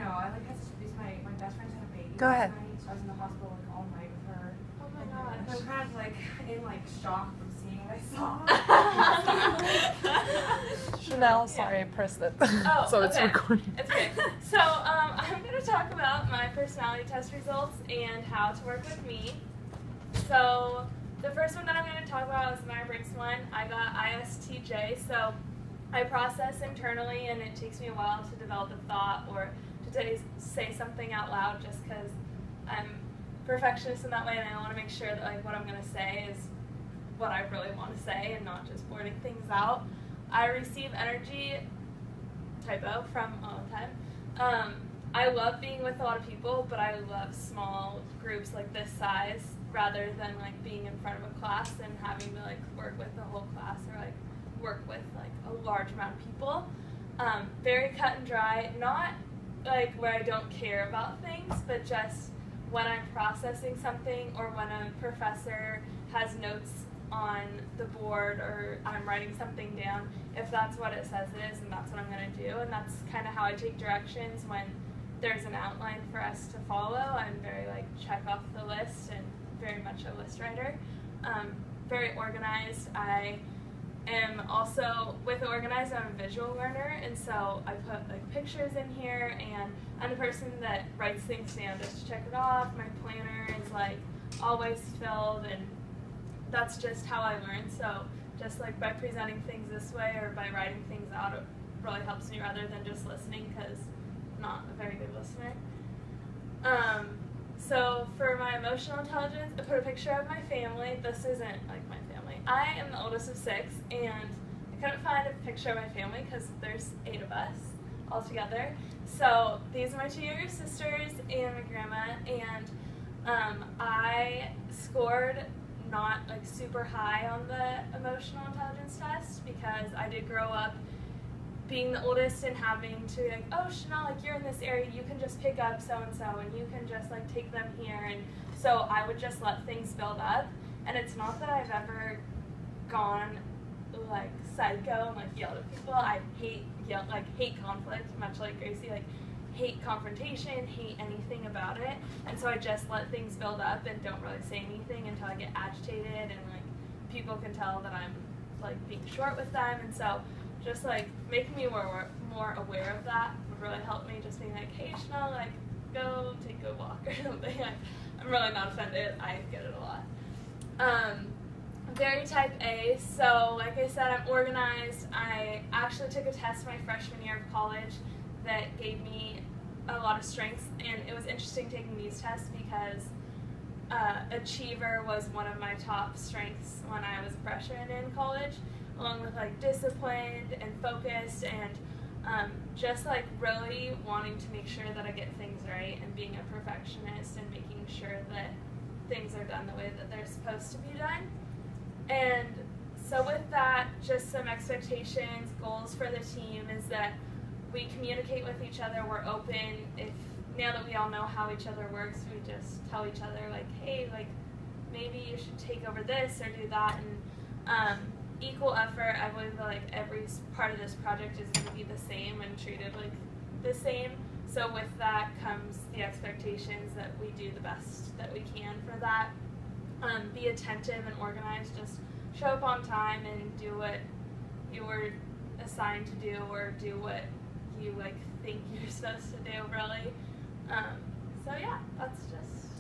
know. I like had to because my best friend had a baby Go ahead. last night, so I was in the hospital like all night with her. Oh my And gosh. I'm kind of like in like shock from seeing what I saw. Chanel, sorry, I pressed it. Oh, So it's okay. recording. It's great. So I'm going to talk about my personality test results and how to work with me. So the first one that I'm going to talk about is the Myers-Briggs one. I got ISTJ, so I process internally, and it takes me a while to develop a thought or to say something out loud, just because I'm perfectionist in that way, and I want to make sure that like what I'm going to say is what I really want to say and not just blurting things out. I receive energy, typo, from all the time. I love being with a lot of people, but I love small groups like this size rather than like being in front of a class and having to like work with the whole class or like work with like a large amount of people. Very cut and dry, not like where I don't care about things, but just when I'm processing something or when a professor has notes on the board or I'm writing something down, if that's what it says it is, and that's what I'm going to do, and that's kind of how I take directions when there's an outline for us to follow. I'm very like check off the list and very much a list writer. Very organized. I am also, with organized, I'm a visual learner, and so I put like pictures in here, and I'm the person that writes things down just to check it off. My planner is like always filled, and that's just how I learn. So just like by presenting things this way or by writing things out, it really helps me rather than just listening, because I'm not a very good listener. So for my emotional intelligence, I put a picture of my family. This isn't like my family. I am the oldest of 6, and I couldn't find a picture of my family because there's 8 of us all together. So these are my 2 younger sisters and my grandma, and I scored not like super high on the emotional intelligence test because I did grow up being the oldest and having to be like, oh, Chanel, like you're in this area, you can just pick up so-and-so and you can just like take them here. And so I would just let things build up. And it's not that I've ever gone like psycho and like yelled at people. I hate conflict, much like Gracie, like hate confrontation, hate anything about it. And so I just let things build up and don't really say anything until I get agitated, and like people can tell that I'm like being short with them. And so just like making me more aware of that would really help me, just being like, hey Chanel, like go take a walk or something. Like, I'm really not offended, I get it a lot. Very type A, so like I said, I'm organized. I actually took a test my freshman year of college that gave me a lot of strengths, and it was interesting taking these tests because achiever was one of my top strengths when I was a freshman in college, along with like disciplined and focused and just like really wanting to make sure that I get things right and being a perfectionist and making sure that things are done the way that they're supposed to be done. And so with that, just some expectations, goals for the team is that we communicate with each other, we're open. If now that we all know how each other works, we just tell each other like, hey, like maybe you should take over this or do that. And equal effort, I believe that like every part of this project is going to be the same and treated like the same. So with that comes the expectations that we do the best that we can for that. Be attentive and organized, just show up on time and do what you were assigned to do, or do what you like think you're supposed to do, really. So yeah, that's just